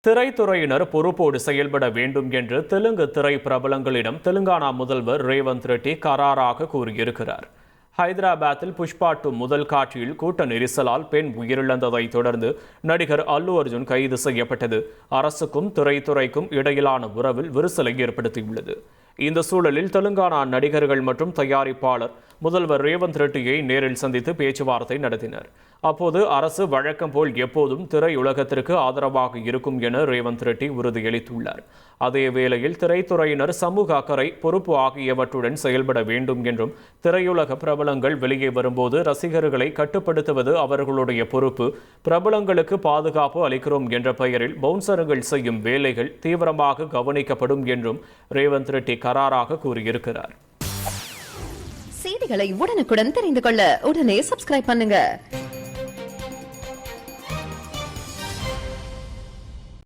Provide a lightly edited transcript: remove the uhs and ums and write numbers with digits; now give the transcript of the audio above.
திரைத்துறையினர் பொறுப்போடு செயல்பட வேண்டும் என்று தெலுங்கு திரை பிரபலங்களிடம் தெலுங்கானா முதல்வர் ரேவந்த் ரெட்டி கராராக கூறியிருக்கிறார். ஹைதராபாத்தில் புஷ்பா 2 முதல் காட்சியில் கூட்ட நெரிசலால் பெண் உயிரிழந்ததை தொடர்ந்து நடிகர் அல்லு அர்ஜுன் கைது செய்யப்பட்டது அரசுக்கும் திரைத்துறைக்கும் இடையிலான உறவில் விரிசலை ஏற்படுத்தியுள்ளது. இந்த சூழலில் தெலுங்கானா நடிகர்கள் மற்றும் தயாரிப்பாளர் முதல்வர் ரேவந்த் ரெட்டியை நேரில் சந்தித்து பேச்சுவார்த்தை நடத்தினர். அப்போது அரசு வழக்கம் போல் எப்போதும் திரையுலகத்திற்கு ஆதரவாக இருக்கும் என ரேவந்த் ரெட்டி உறுதியளித்துள்ளார். அதே வேளையில் திரைத்துறையினர் சமூக அக்கறை, பொறுப்பு ஆகியவற்றுடன் செயல்பட வேண்டும் என்றும், திரையுலக பிரபலங்கள் வெளியே வரும்போது ரசிகர்களை கட்டுப்படுத்துவது அவர்களுடைய பொறுப்பு, பிரபலங்களுக்கு பாதுகாப்பு அளிக்கிறோம் என்ற பெயரில் பவுன்சர்கள் செய்யும் வேலைகள் தீவிரமாக கவனிக்கப்படும் என்றும் ரேவந்த் ரெட்டி கராராக கூறியிருக்கிறார். செய்திகளை உடனுக்குடன் தெரிந்து கொள்ள உடனே சப்ஸ்கிரைப் பண்ணுங்க.